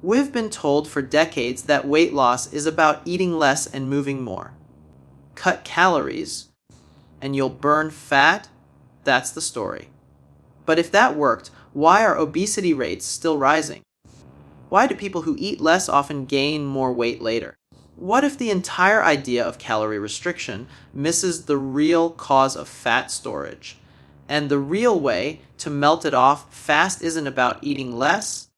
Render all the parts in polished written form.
We've been told for decades that weight loss is about eating less and moving more. Cut calories, and you'll burn fat? That's the story. But if that worked, why are obesity rates still rising? Why do people who eat less often gain more weight later? What if the entire idea of calorie restriction misses the real cause of fat storage? And the real way to melt it off fast isn't about eating less,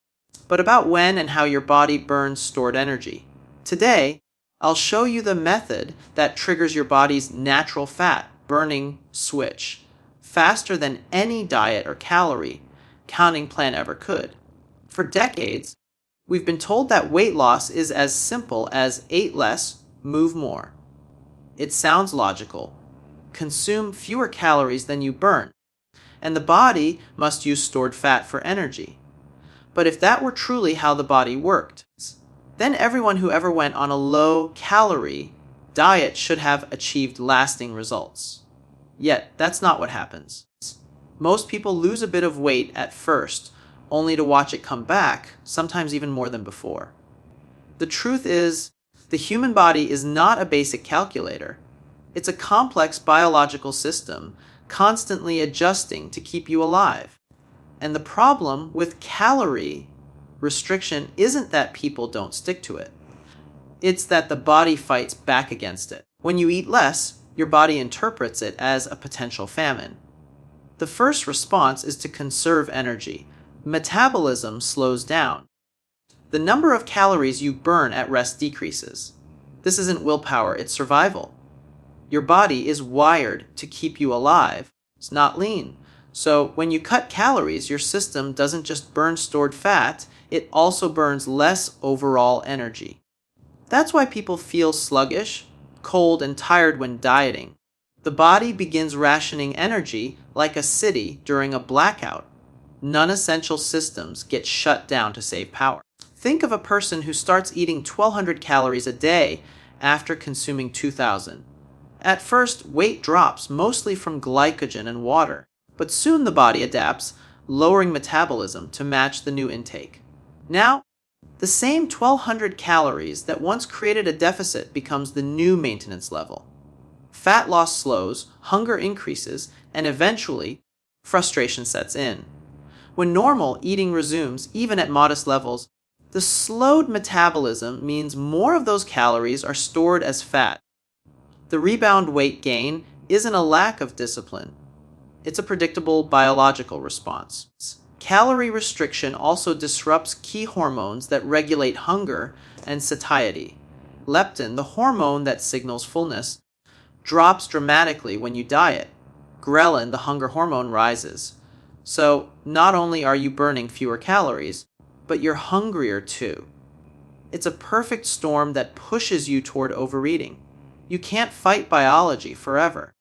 but about when and how your body burns stored energy. Today, I'll show you the method that triggers your body's natural fat burning switch faster than any diet or calorie counting plan ever could. For decades, we've been told that weight loss is as simple as eat less, move more. It sounds logical. Consume fewer calories than you burn, and the body must use stored fat for energy. But if that were truly how the body worked, then everyone who ever went on a low-calorie diet should have achieved lasting results. Yet, that's not what happens. Most people lose a bit of weight at first, only to watch it come back, sometimes even more than before. The truth is, the human body is not a basic calculator. It's a complex biological system, constantly adjusting to keep you alive. And the problem with calorie restriction isn't that people don't stick to it. It's that the body fights back against it. When you eat less, your body interprets it as a potential famine. The first response is to conserve energy. Metabolism slows down. The number of calories you burn at rest decreases. This isn't willpower, it's survival. Your body is wired to keep you alive. It's not lean. So when you cut calories, your system doesn't just burn stored fat, it also burns less overall energy. That's why people feel sluggish, cold, and tired when dieting. The body begins rationing energy like a city during a blackout. Non-essential systems get shut down to save power. Think of a person who starts eating 1,200 calories a day after consuming 2,000. At first, weight drops, mostly from glycogen and water, but soon the body adapts, lowering metabolism to match the new intake. Now, the same 1,200 calories that once created a deficit becomes the new maintenance level. Fat loss slows, hunger increases, and eventually, frustration sets in. When normal eating resumes, even at modest levels, the slowed metabolism means more of those calories are stored as fat. The rebound weight gain isn't a lack of discipline. It's a predictable biological response. Calorie restriction also disrupts key hormones that regulate hunger and satiety. Leptin, the hormone that signals fullness, drops dramatically when you diet. Ghrelin, the hunger hormone, rises. So, not only are you burning fewer calories, but you're hungrier too. It's a perfect storm that pushes you toward overeating. You can't fight biology forever.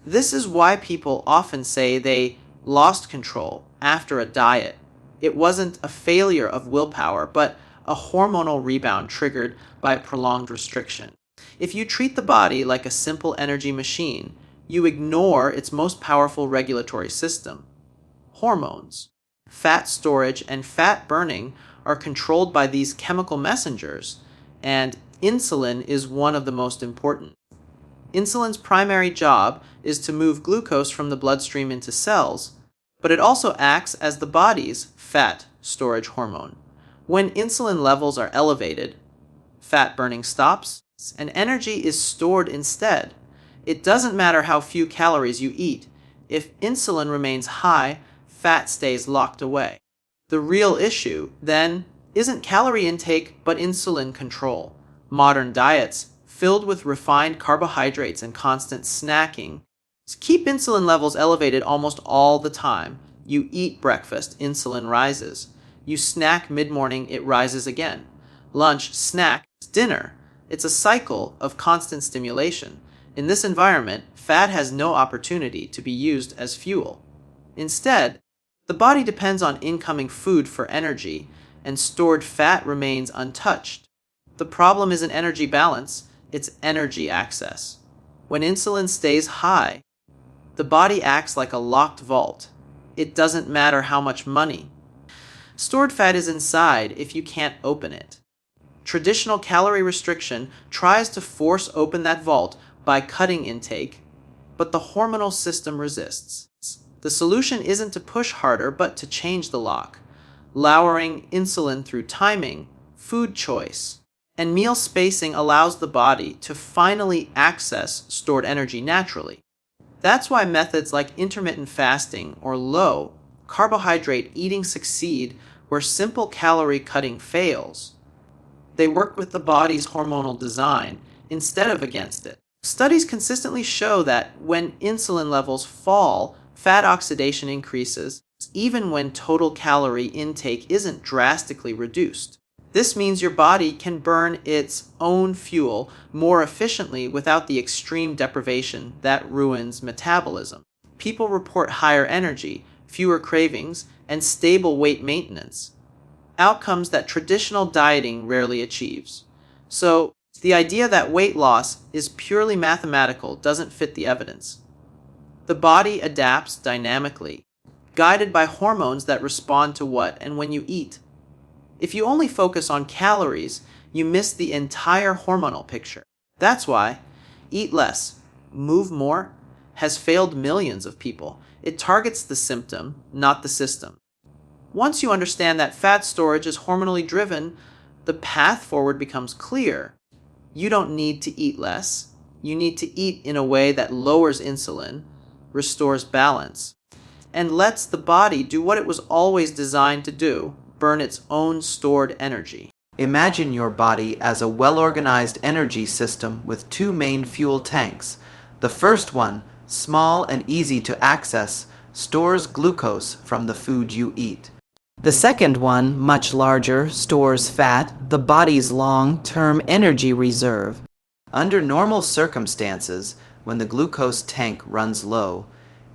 This is why people often say they lost control after a diet. It wasn't a failure of willpower, but a hormonal rebound triggered by prolonged restriction. If you treat the body like a simple energy machine, you ignore its most powerful regulatory system. Hormones, fat storage, and fat burning are controlled by these chemical messengers, and insulin is one of the most important. Insulin's primary job is to move glucose from the bloodstream into cells, but it also acts as the body's fat storage hormone. When insulin levels are elevated, fat burning stops, and energy is stored instead. It doesn't matter how few calories you eat. If insulin remains high, fat stays locked away. The real issue, then, isn't calorie intake, but insulin control. Modern diets, filled with refined carbohydrates and constant snacking, keep insulin levels elevated almost all the time. You eat breakfast, insulin rises. You snack mid-morning, it rises again. Lunch, snack, dinner. It's a cycle of constant stimulation. In this environment, fat has no opportunity to be used as fuel. Instead, the body depends on incoming food for energy, and stored fat remains untouched. The problem isn't energy balance, it's energy access. When insulin stays high, the body acts like a locked vault. It doesn't matter how much money, Stored fat is inside if you can't open it. Traditional calorie restriction tries to force open that vault by cutting intake, but the hormonal system resists. The solution isn't to push harder, but to change the lock, lowering insulin through timing, food choice, and meal spacing allows the body to finally access stored energy naturally. That's why methods like intermittent fasting or low carbohydrate eating succeed where simple calorie cutting fails. They work with the body's hormonal design instead of against it. Studies consistently show that when insulin levels fall, fat oxidation increases, even when total calorie intake isn't drastically reduced. This means your body can burn its own fuel more efficiently without the extreme deprivation that ruins metabolism. People report higher energy, fewer cravings, and stable weight maintenance, outcomes that traditional dieting rarely achieves. So, the idea that weight loss is purely mathematical doesn't fit the evidence. The body adapts dynamically, guided by hormones that respond to what and when you eat. If you only focus on calories, you miss the entire hormonal picture. That's why Eat Less, Move More has failed millions of people. It targets the symptom, not the system. Once you understand that fat storage is hormonally driven, the path forward becomes clear. You don't need to eat less. You need to eat in a way that lowers insulin, restores balance, and lets the body do what it was always designed to do, burn its own stored energy. Imagine your body as a well-organized energy system with two main fuel tanks. The first one, small and easy to access, stores glucose from the food you eat. The second one, much larger, stores fat, the body's long-term energy reserve. Under normal circumstances, when the glucose tank runs low,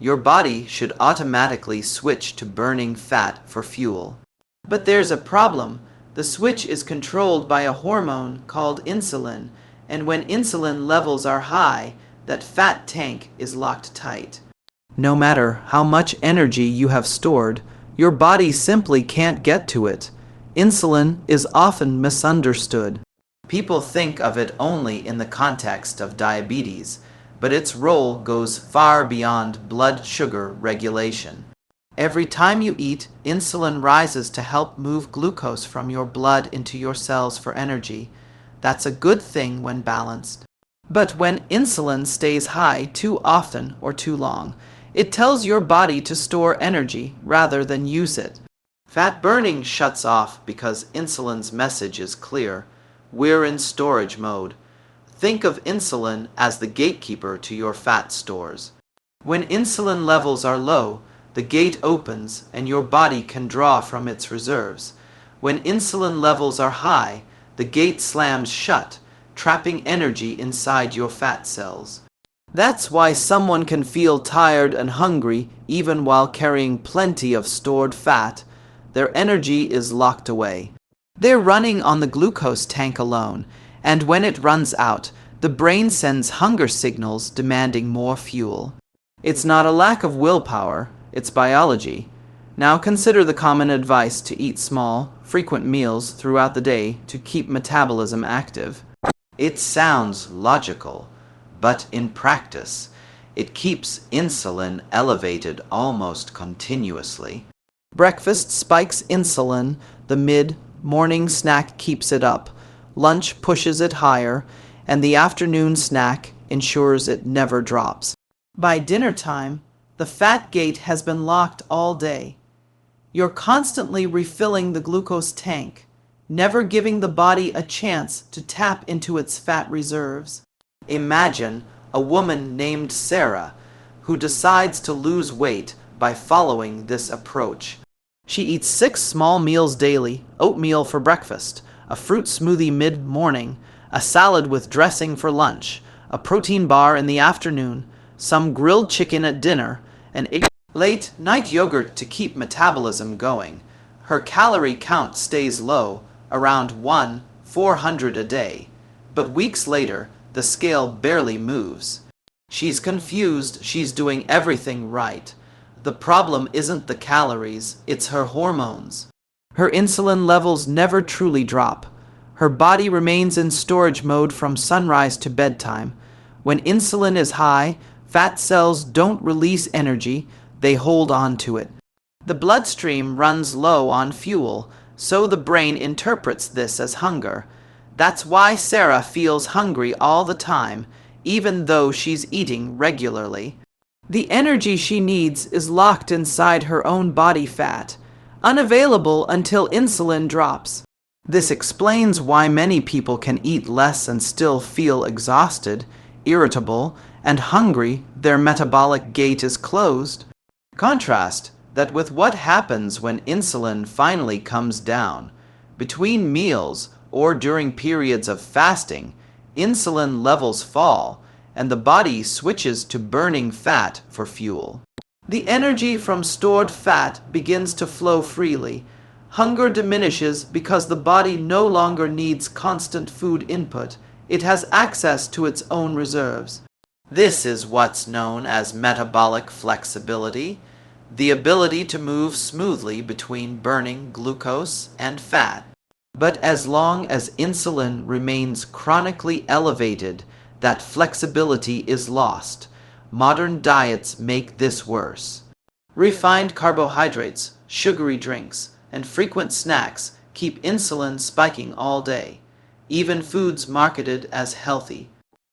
your body should automatically switch to burning fat for fuel. But there's a problem. The switch is controlled by a hormone called insulin, and when insulin levels are high, that fat tank is locked tight. No matter how much energy you have stored, your body simply can't get to it. Insulin is often misunderstood. People think of it only in the context of diabetes, but its role goes far beyond blood sugar regulation. Every time you eat, insulin rises to help move glucose from your blood into your cells for energy. That's a good thing when balanced. But when insulin stays high too often or too long, it tells your body to store energy rather than use it. Fat burning shuts off because insulin's message is clear. We're in storage mode. Think of insulin as the gatekeeper to your fat stores. When insulin levels are low, the gate opens and your body can draw from its reserves. When insulin levels are high, the gate slams shut, trapping energy inside your fat cells. That's why someone can feel tired and hungry even while carrying plenty of stored fat. Their energy is locked away. They're running on the glucose tank alone, and when it runs out, the brain sends hunger signals demanding more fuel. It's not a lack of willpower, it's biology. Now consider the common advice to eat small, frequent meals throughout the day to keep metabolism active. It sounds logical, but in practice, it keeps insulin elevated almost continuously. Breakfast spikes insulin, the mid-morning snack keeps it up, lunch pushes it higher, and the afternoon snack ensures it never drops. By dinner time, the fat gate has been locked all day. You're constantly refilling the glucose tank, never giving the body a chance to tap into its fat reserves. Imagine a woman named Sarah who decides to lose weight by following this approach. She eats 6 small meals daily: oatmeal for breakfast, a fruit smoothie mid-morning, a salad with dressing for lunch, a protein bar in the afternoon, some grilled chicken at dinner, an late-night yogurt to keep metabolism going. Her calorie count stays low, around 400 a day. But weeks later, the scale barely moves. She's confused she's doing everything right. The problem isn't the calories, it's her hormones. Her insulin levels never truly drop. Her body remains in storage mode from sunrise to bedtime. When insulin is high, fat cells don't release energy, they hold on to it. The bloodstream runs low on fuel, so the brain interprets this as hunger. That's why Sarah feels hungry all the time, even though she's eating regularly. The energy she needs is locked inside her own body fat, unavailable until insulin drops. This explains why many people can eat less and still feel exhausted, irritable, and hungry. Their metabolic gate is closed. Contrast that with what happens when insulin finally comes down. Between meals or during periods of fasting, insulin levels fall, and the body switches to burning fat for fuel. The energy from stored fat begins to flow freely. Hunger diminishes because the body no longer needs constant food input. It has access to its own reserves. This is what's known as metabolic flexibility, the ability to move smoothly between burning glucose and fat. But as long as insulin remains chronically elevated, that flexibility is lost. Modern diets make this worse. Refined carbohydrates, sugary drinks, and frequent snacks keep insulin spiking all day, even foods marketed as healthy,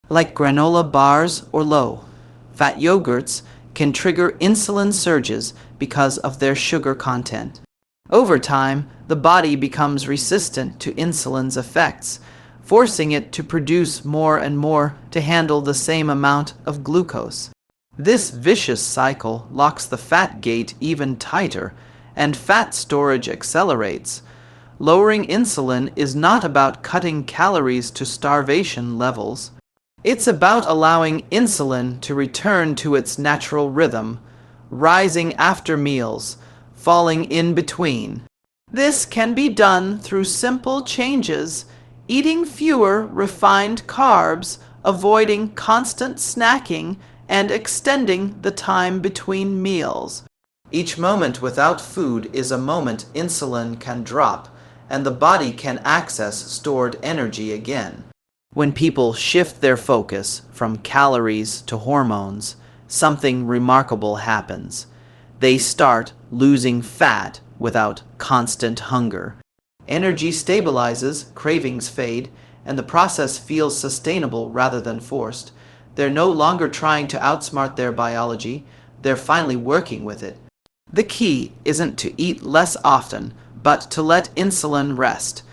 like granola bars or low-fat yogurts, can trigger insulin surges because of their sugar content. Over time, the body becomes resistant to insulin's effects, forcing it to produce more and more to handle the same amount of glucose. This vicious cycle locks the fat gate even tighter, and fat storage accelerates. Lowering insulin is not about cutting calories to starvation levels. It's about allowing insulin to return to its natural rhythm, rising after meals, falling in between. This can be done through simple changes, eating fewer refined carbs, avoiding constant snacking, and extending the time between meals. Each moment without food is a moment insulin can drop, and the body can access stored energy again. When people shift their focus from calories to hormones, something remarkable happens. They start losing fat without constant hunger. Energy stabilizes, cravings fade, and the process feels sustainable rather than forced. They're no longer trying to outsmart their biology, they're finally working with it. The key isn't to eat less often, but to let insulin rest.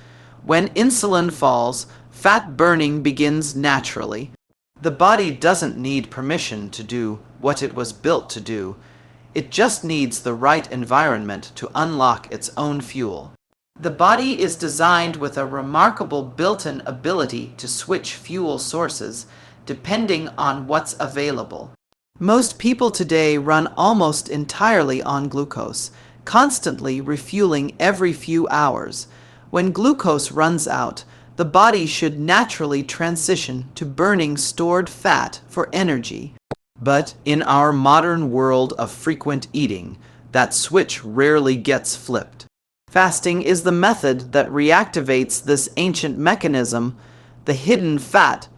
When insulin falls, fat burning begins naturally. The body doesn't need permission to do what it was built to do. It just needs the right environment to unlock its own fuel. The body is designed with a remarkable built-in ability to switch fuel sources depending on what's available. Most people today run almost entirely on glucose, constantly refueling every few hours. When glucose runs out, the body should naturally transition to burning stored fat for energy. But in our modern world of frequent eating, that switch rarely gets flipped. Fasting is the method that reactivates this ancient mechanism, the hidden fat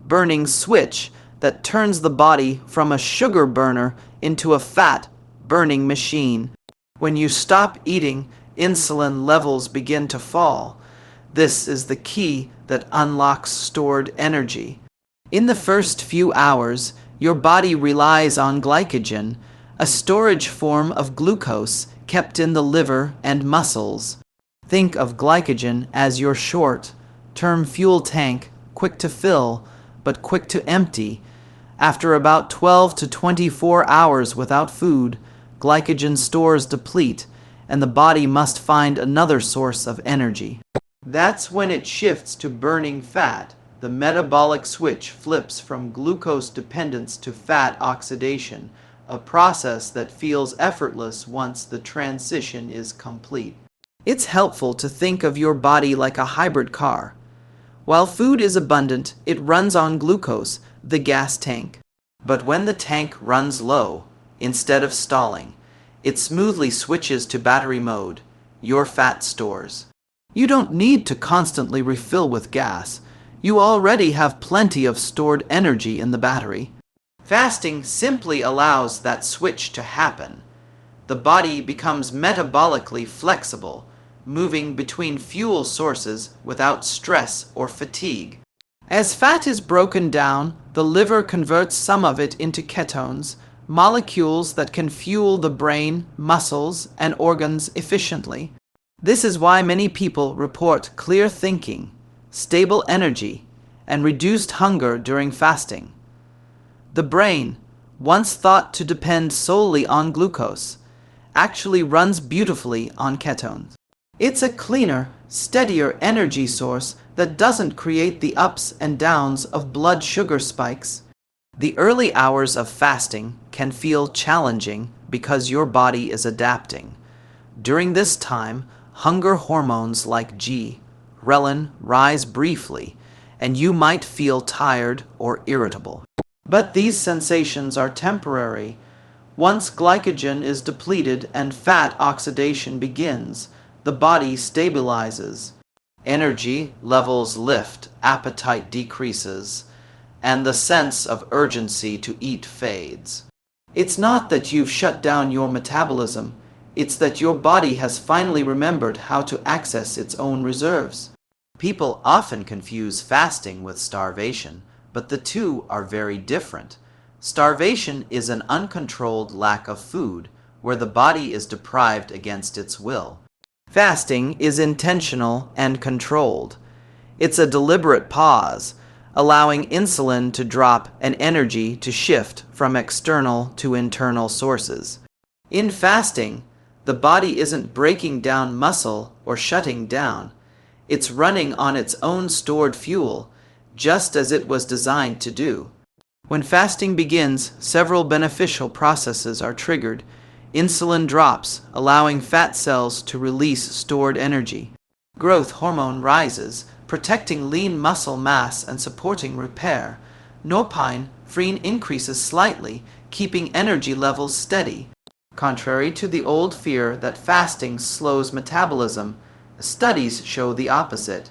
burning switch that turns the body from a sugar burner into a fat burning machine. When you stop eating, insulin levels begin to fall. This is the key that unlocks stored energy. In the first few hours, your body relies on glycogen, a storage form of glucose kept in the liver and muscles. Think of glycogen as your short-term fuel tank, quick to fill, but quick to empty. After about 12 to 24 hours without food, glycogen stores deplete, and the body must find another source of energy. That's when it shifts to burning fat. The metabolic switch flips from glucose dependence to fat oxidation, a process that feels effortless once the transition is complete. It's helpful to think of your body like a hybrid car. While food is abundant, it runs on glucose, the gas tank. But when the tank runs low, instead of stalling, it smoothly switches to battery mode. your fat stores. You don't need to constantly refill with gas. You already have plenty of stored energy in the battery. Fasting simply allows that switch to happen. The body becomes metabolically flexible, moving between fuel sources without stress or fatigue. As fat is broken down, the liver converts some of it into ketones, molecules that can fuel the brain, muscles, and organs efficiently. This is why many people report clear thinking, stable energy, and reduced hunger during fasting. The brain, once thought to depend solely on glucose, actually runs beautifully on ketones. It's a cleaner, steadier energy source that doesn't create the ups and downs of blood sugar spikes. The early hours of fasting can feel challenging because your body is adapting. During this time, hunger hormones like ghrelin rise briefly, and you might feel tired or irritable. But these sensations are temporary. Once glycogen is depleted and fat oxidation begins, the body stabilizes. Energy levels lift, appetite decreases, and the sense of urgency to eat fades. It's not that you've shut down your metabolism, it's that your body has finally remembered how to access its own reserves. People often confuse fasting with starvation, but the two are very different. Starvation is an uncontrolled lack of food, where the body is deprived against its will. Fasting is intentional and controlled. It's a deliberate pause, allowing insulin to drop and energy to shift from external to internal sources. In fasting, the body isn't breaking down muscle or shutting down. It's running on its own stored fuel, just as it was designed to do. When fasting begins, several beneficial processes are triggered. Insulin drops, allowing fat cells to release stored energy. Growth hormone rises, protecting lean muscle mass and supporting repair. Norepinephrine increases slightly, keeping energy levels steady. Contrary to the old fear that fasting slows metabolism, studies show the opposite.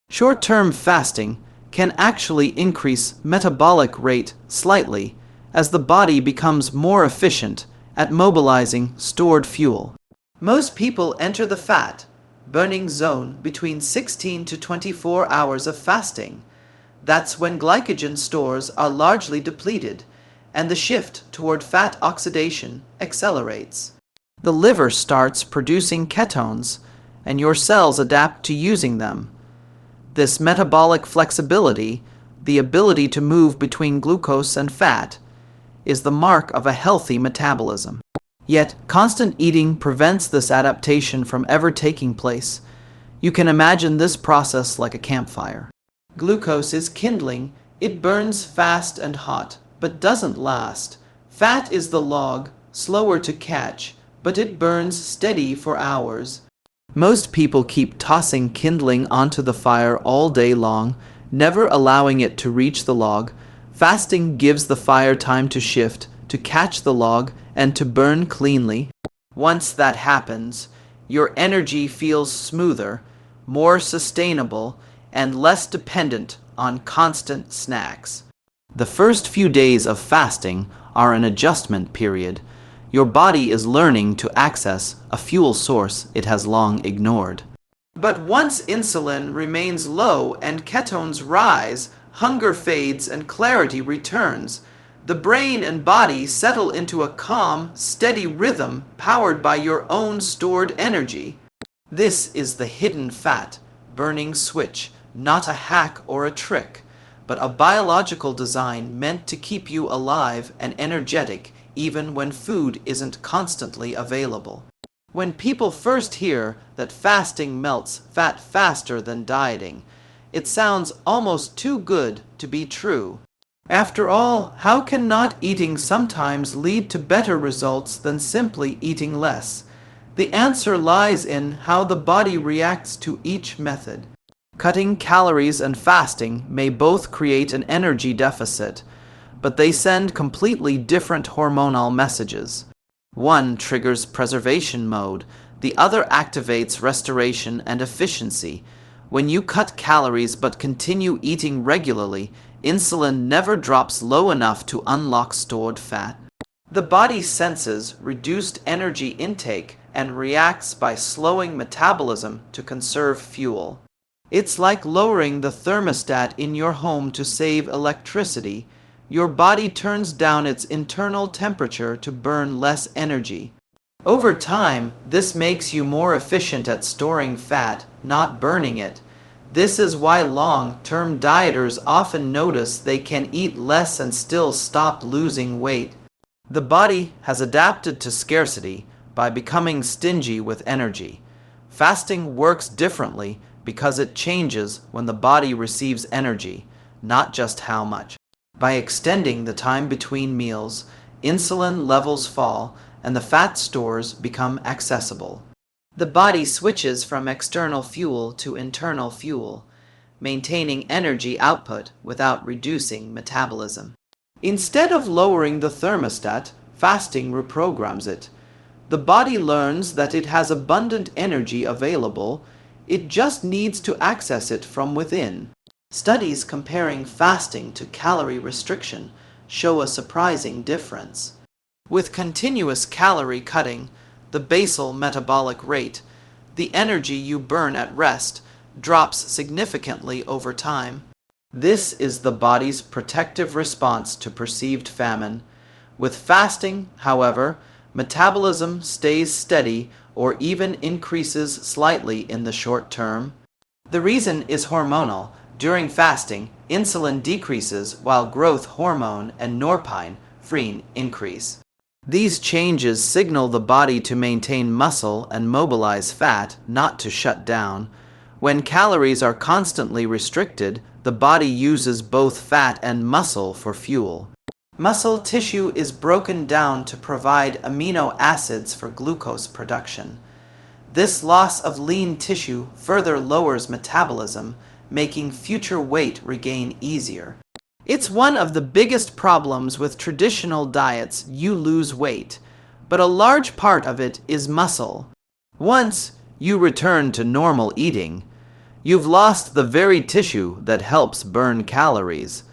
Short-term fasting can actually increase metabolic rate slightly as the body becomes more efficient at mobilizing stored fuel. Most people enter the fat burning zone between 16 to 24 hours of fasting. That's when glycogen stores are largely depleted and the shift toward fat oxidation accelerates. The liver starts producing ketones and your cells adapt to using them. This metabolic flexibility, the ability to move between glucose and fat, is the mark of a healthy metabolism. Yet, constant eating prevents this adaptation from ever taking place. You can imagine this process like a campfire. Glucose is kindling. It burns fast and hot, but doesn't last. Fat is the log, slower to catch, but it burns steady for hours. Most people keep tossing kindling onto the fire all day long, never allowing it to reach the log. Fasting gives the fire time to shift, to catch the log, and to burn cleanly. Once that happens, your energy feels smoother, more sustainable, and less dependent on constant snacks. The first few days of fasting are an adjustment period. Your body is learning to access a fuel source it has long ignored. But once insulin remains low and ketones rise, hunger fades and clarity returns. The brain and body settle into a calm, steady rhythm powered by your own stored energy. This is the hidden fat burning switch, not a hack or a trick, but a biological design meant to keep you alive and energetic even when food isn't constantly available. When people first hear that fasting melts fat faster than dieting, it sounds almost too good to be true. After all, how can not eating sometimes lead to better results than simply eating less? The answer lies in how the body reacts to each method. Cutting calories and fasting may both create an energy deficit, but they send completely different hormonal messages. One triggers preservation mode, The other activates restoration and efficiency. When you cut calories but continue eating regularly, insulin never drops low enough to unlock stored fat. The body senses reduced energy intake and reacts by slowing metabolism to conserve fuel. It's like lowering the thermostat in your home to save electricity. Your body turns down its internal temperature to burn less energy. Over time, this makes you more efficient at storing fat, not burning it. This is why long-term dieters often notice they can eat less and still stop losing weight. The body has adapted to scarcity by becoming stingy with energy. Fasting works differently because it changes when the body receives energy, not just how much. By extending the time between meals, insulin levels fall and the fat stores become accessible. The body switches from external fuel to internal fuel, maintaining energy output without reducing metabolism. Instead of lowering the thermostat, fasting reprograms it. The body learns that it has abundant energy available, it just needs to access it from within. Studies comparing fasting to calorie restriction show a surprising difference. With continuous calorie cutting, the basal metabolic rate, the energy you burn at rest, drops significantly over time. This is the body's protective response to perceived famine. With fasting, however, metabolism stays steady or even increases slightly in the short term. The reason is hormonal. During fasting, insulin decreases while growth hormone and norepinephrine increase. These changes signal the body to maintain muscle and mobilize fat, not to shut down. When calories are constantly restricted, the body uses both fat and muscle for fuel. Muscle tissue is broken down to provide amino acids for glucose production. This loss of lean tissue further lowers metabolism, making future weight regain easier. It's one of the biggest problems with traditional diets. You lose weight, but a large part of it is muscle. Once you return to normal eating, you've lost the very tissue that helps burn calories.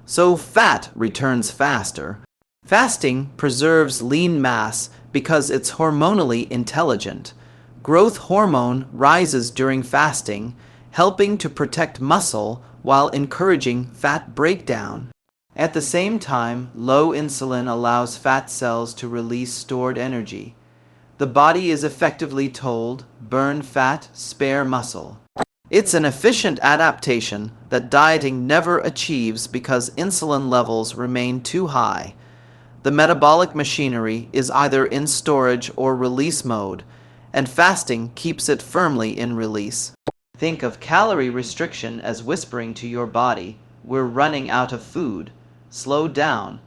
So fat returns faster. Fasting preserves lean mass because it's hormonally intelligent. Growth hormone rises during fasting, helping to protect muscle while encouraging fat breakdown. At the same time, low insulin allows fat cells to release stored energy. The body is effectively told, burn fat, spare muscle. It's an efficient adaptation that dieting never achieves because insulin levels remain too high. The metabolic machinery is either in storage or release mode, and fasting keeps it firmly in release. Think of calorie restriction as whispering to your body, we're running out of food, slow down.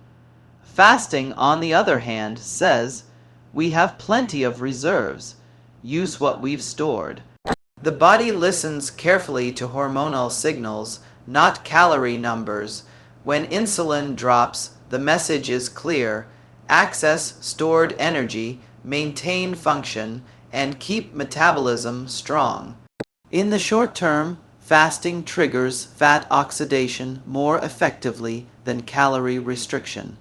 Fasting, on the other hand, says, we have plenty of reserves, use what we've stored. The body listens carefully to hormonal signals, not calorie numbers. When insulin drops, the message is clear: access stored energy, maintain function, and keep metabolism strong. In the short term, fasting triggers fat oxidation more effectively than calorie restriction.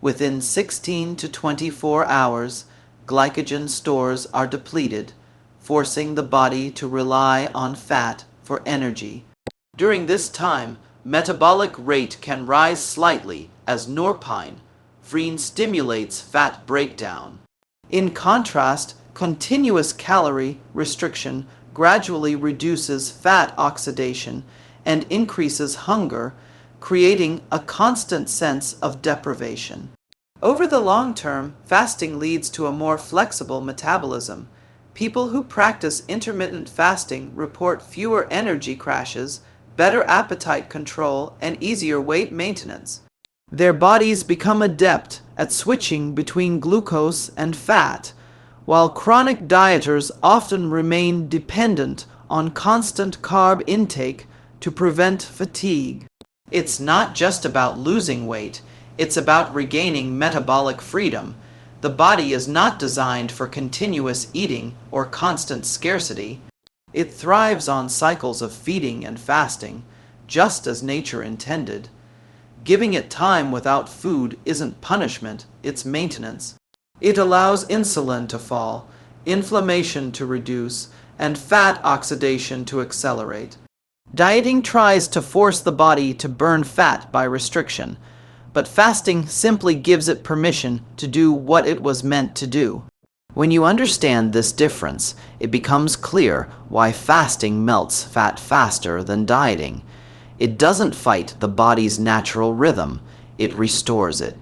Within 16 to 24 hours, glycogen stores are depleted, forcing the body to rely on fat for energy. During this time, metabolic rate can rise slightly as norepinephrine stimulates fat breakdown. In contrast, continuous calorie restriction gradually reduces fat oxidation and increases hunger, creating a constant sense of deprivation. Over the long term, fasting leads to a more flexible metabolism. People who practice intermittent fasting report fewer energy crashes, better appetite control, and easier weight maintenance. Their bodies become adept at switching between glucose and fat, while chronic dieters often remain dependent on constant carb intake to prevent fatigue. It's not just about losing weight, it's about regaining metabolic freedom. The body is not designed for continuous eating or constant scarcity. It thrives on cycles of feeding and fasting, just as nature intended. Giving it time without food isn't punishment, it's maintenance. It allows insulin to fall, inflammation to reduce, and fat oxidation to accelerate. Dieting tries to force the body to burn fat by restriction, but fasting simply gives it permission to do what it was meant to do. When you understand this difference, it becomes clear why fasting melts fat faster than dieting. It doesn't fight the body's natural rhythm, it restores it.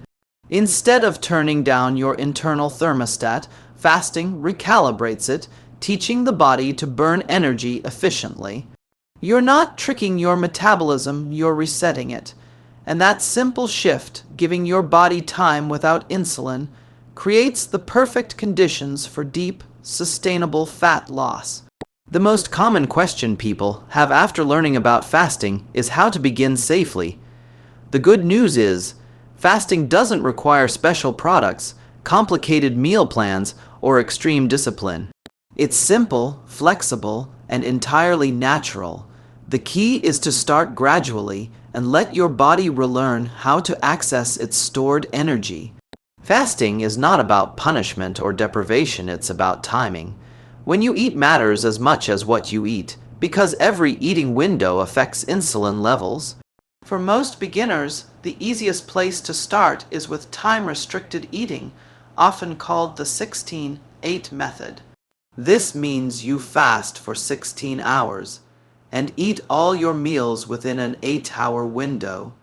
Instead of turning down your internal thermostat, fasting recalibrates it, teaching the body to burn energy efficiently. You're not tricking your metabolism, you're resetting it. And that simple shift, giving your body time without insulin, creates the perfect conditions for deep, sustainable fat loss. The most common question people have after learning about fasting is how to begin safely. The good news is, fasting doesn't require special products, complicated meal plans, or extreme discipline. It's simple, flexible, and entirely natural. The key is to start gradually and let your body relearn how to access its stored energy. Fasting is not about punishment or deprivation, it's about timing. When you eat matters as much as what you eat, because every eating window affects insulin levels. For most beginners, the easiest place to start is with time-restricted eating, often called the 16-8 method. This means you fast for 16 hours and eat all your meals within an 8-hour window.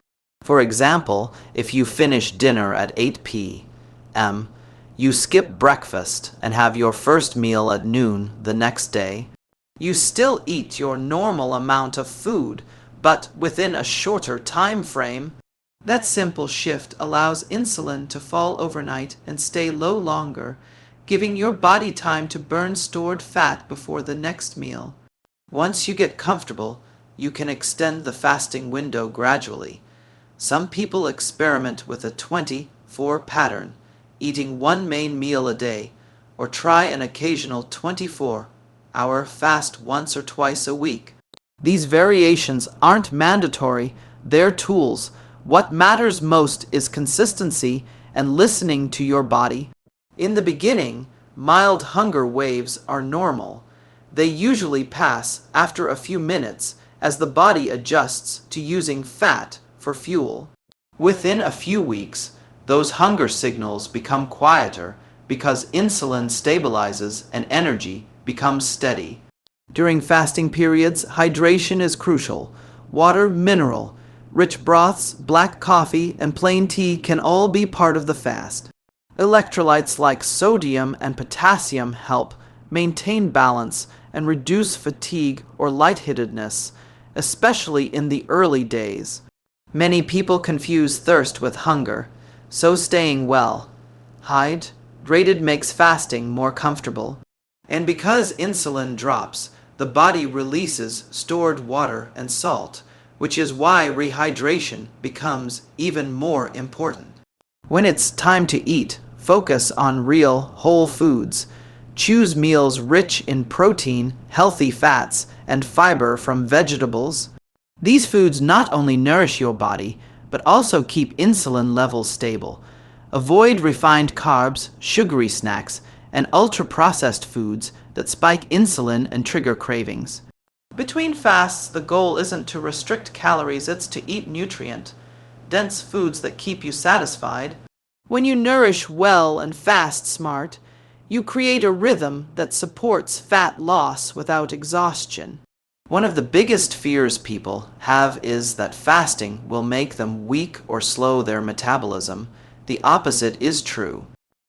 For example, if you finish dinner at 8 p.m., you skip breakfast and have your first meal at noon the next day. You still eat your normal amount of food, but within a shorter time frame. That simple shift allows insulin to fall overnight and stay low longer, giving your body time to burn stored fat before the next meal. Once you get comfortable, you can extend the fasting window gradually. Some people experiment with a 24 pattern, eating one main meal a day, or try an occasional 24-hour fast once or twice a week. These variations aren't mandatory, they're tools. What matters most is consistency and listening to your body. In the beginning, mild hunger waves are normal. They usually pass after a few minutes as the body adjusts to using fat for fuel. Within a few weeks, those hunger signals become quieter because insulin stabilizes and energy becomes steady. During fasting periods, hydration is crucial. Water, mineral, rich broths, black coffee, and plain tea can all be part of the fast. Electrolytes like sodium and potassium help maintain balance and reduce fatigue or lightheadedness, especially in the early days. Many people confuse thirst with hunger, so staying well hydrated makes fasting more comfortable. And because insulin drops, the body releases stored water and salt, which is why rehydration becomes even more important. When it's time to eat, focus on real, whole foods. Choose meals rich in protein, healthy fats, and fiber from vegetables. These foods not only nourish your body, but also keep insulin levels stable. Avoid refined carbs, sugary snacks, and ultra-processed foods that spike insulin and trigger cravings. Between fasts, the goal isn't to restrict calories, it's to eat nutrient-dense foods that keep you satisfied. When you nourish well and fast smart, you create a rhythm that supports fat loss without exhaustion. One of the biggest fears people have is that fasting will make them weak or slow their metabolism. The opposite is true.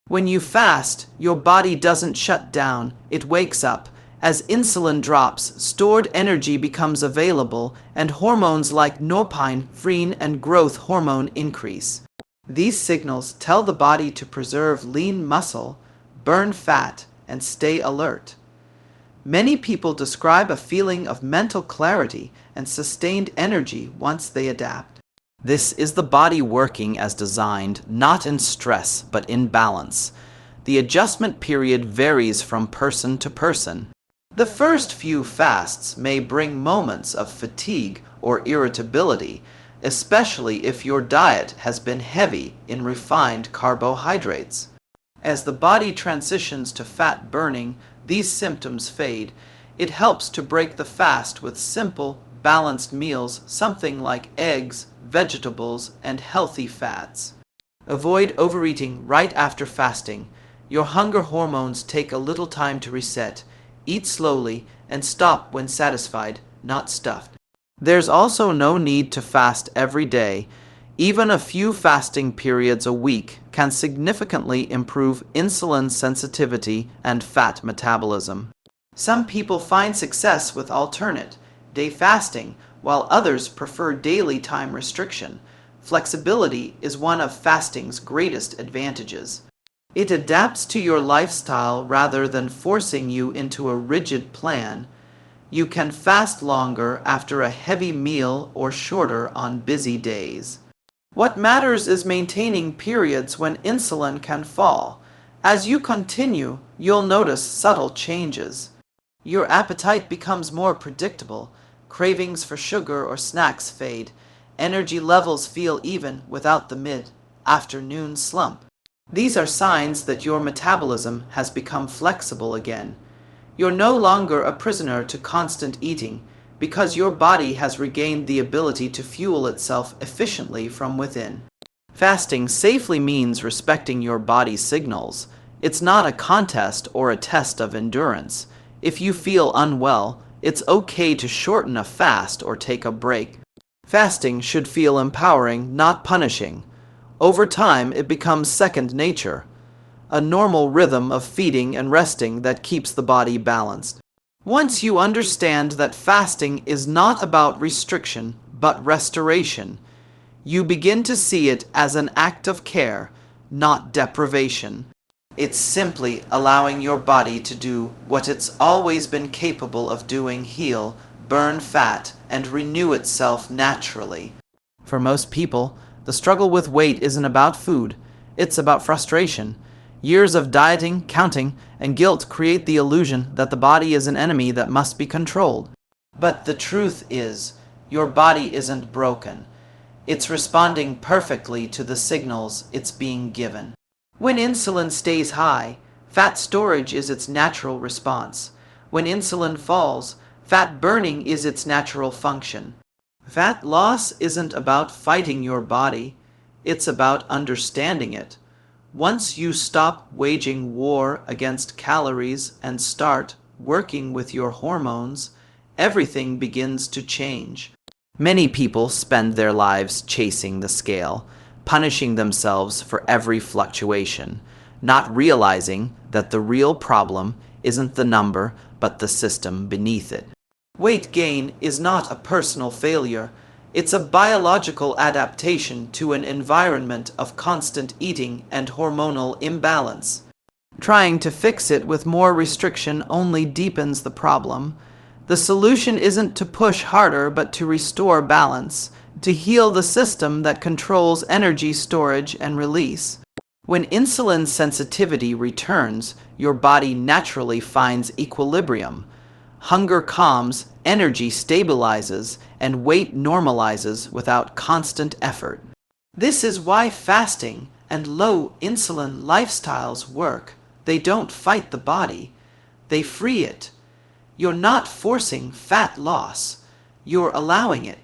When you fast, your body doesn't shut down, it wakes up. As insulin drops, stored energy becomes available, and hormones like norepinephrine and growth hormone increase. These signals tell the body to preserve lean muscle, burn fat, and stay alert. Many people describe a feeling of mental clarity and sustained energy once they adapt. This is the body working as designed, not in stress, but in balance. The adjustment period varies from person to person. The first few fasts may bring moments of fatigue or irritability, especially if your diet has been heavy in refined carbohydrates. As the body transitions to fat burning, these symptoms fade. It helps to break the fast with simple, balanced meals, something like eggs, vegetables, and healthy fats. Avoid overeating right after fasting. Your hunger hormones take a little time to reset. Eat slowly and stop when satisfied, not stuffed. There's also no need to fast every day. Even a few fasting periods a week can significantly improve insulin sensitivity and fat metabolism. Some people find success with alternate day fasting, while others prefer daily time restriction. Flexibility is one of fasting's greatest advantages. It adapts to your lifestyle rather than forcing you into a rigid plan. You can fast longer after a heavy meal or shorter on busy days. What matters is maintaining periods when insulin can fall. As you continue, you'll notice subtle changes. Your appetite becomes more predictable. Cravings for sugar or snacks fade. Energy levels feel even without the mid-afternoon slump. These are signs that your metabolism has become flexible again. You're no longer a prisoner to constant eating because your body has regained the ability to fuel itself efficiently from within. Fasting safely means respecting your body's signals. It's not a contest or a test of endurance. If you feel unwell, it's okay to shorten a fast or take a break. Fasting should feel empowering, not punishing. Over time, it becomes second nature, a normal rhythm of feeding and resting that keeps the body balanced. Once you understand that fasting is not about restriction, but restoration, you begin to see it as an act of care, not deprivation. It's simply allowing your body to do what it's always been capable of doing: heal, burn fat, and renew itself naturally. For most people, the struggle with weight isn't about food, it's about frustration. Years of dieting, counting, and guilt create the illusion that the body is an enemy that must be controlled. But the truth is, your body isn't broken. It's responding perfectly to the signals it's being given. When insulin stays high, fat storage is its natural response. When insulin falls, fat burning is its natural function. Fat loss isn't about fighting your body, it's about understanding it. Once you stop waging war against calories and start working with your hormones, everything begins to change. Many people spend their lives chasing the scale, punishing themselves for every fluctuation, not realizing that the real problem isn't the number, but the system beneath it. Weight gain is not a personal failure. It's a biological adaptation to an environment of constant eating and hormonal imbalance. Trying to fix it with more restriction only deepens the problem. The solution isn't to push harder, but to restore balance, to heal the system that controls energy storage and release. When insulin sensitivity returns, your body naturally finds equilibrium. Hunger calms, energy stabilizes, and weight normalizes without constant effort. This is why fasting and low insulin lifestyles work. They don't fight the body, they free it. You're not forcing fat loss, you're allowing it.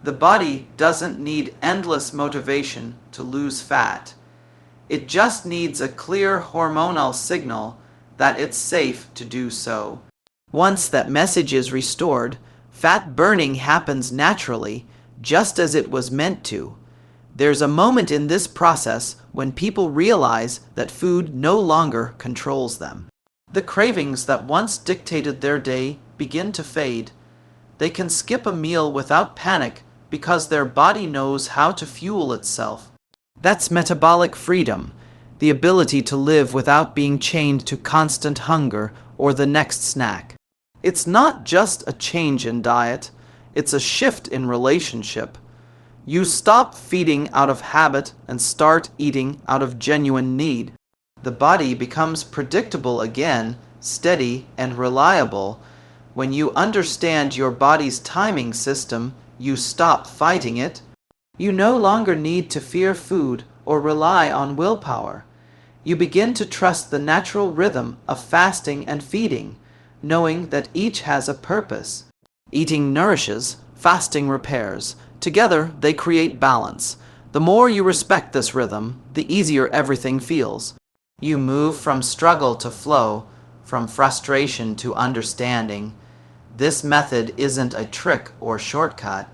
The body doesn't need endless motivation to lose fat. It just needs a clear hormonal signal that it's safe to do so. Once that message is restored, fat burning happens naturally, just as it was meant to. There's a moment in this process when people realize that food no longer controls them. The cravings that once dictated their day begin to fade. They can skip a meal without panic because their body knows how to fuel itself. That's metabolic freedom, the ability to live without being chained to constant hunger or the next snack. It's not just a change in diet, it's a shift in relationship. You stop feeding out of habit and start eating out of genuine need. The body becomes predictable again, steady and reliable. When you understand your body's timing system, you stop fighting it. You no longer need to fear food or rely on willpower. You begin to trust the natural rhythm of fasting and feeding, knowing that each has a purpose. Eating nourishes, fasting repairs. Together, they create balance. The more you respect this rhythm, the easier everything feels. You move from struggle to flow, from frustration to understanding. This method isn't a trick or shortcut.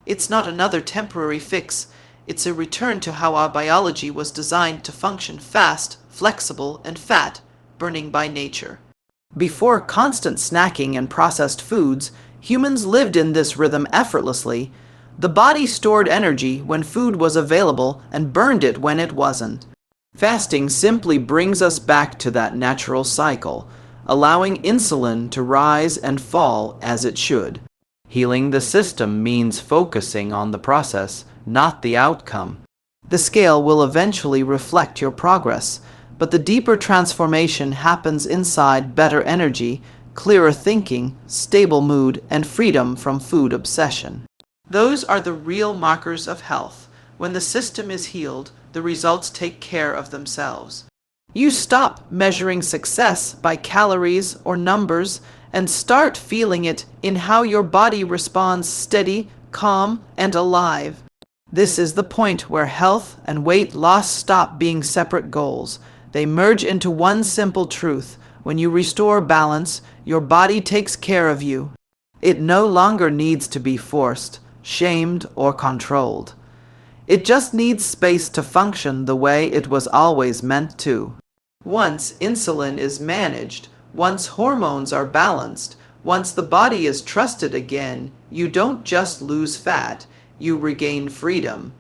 It's not another temporary fix. It's a return to how our biology was designed to function fast, flexible, and fat, burning by nature. Before constant snacking and processed foods, humans lived in this rhythm effortlessly. The body stored energy when food was available and burned it when it wasn't. Fasting simply brings us back to that natural cycle, allowing insulin to rise and fall as it should. Healing the system means focusing on the process, not the outcome. The scale will eventually reflect your progress, but the deeper transformation happens inside better energy, clearer thinking, stable mood, and freedom from food obsession. Those are the real markers of health. When the system is healed, the results take care of themselves. You stop measuring success by calories or numbers and start feeling it in how your body responds steady, calm, and alive. This is the point where health and weight loss stop being separate goals. They merge into one simple truth. When you restore balance, your body takes care of you. It no longer needs to be forced, shamed, or controlled. It just needs space to function the way it was always meant to. Once insulin is managed, once hormones are balanced, once the body is trusted again, you don't just lose fat, you regain freedom.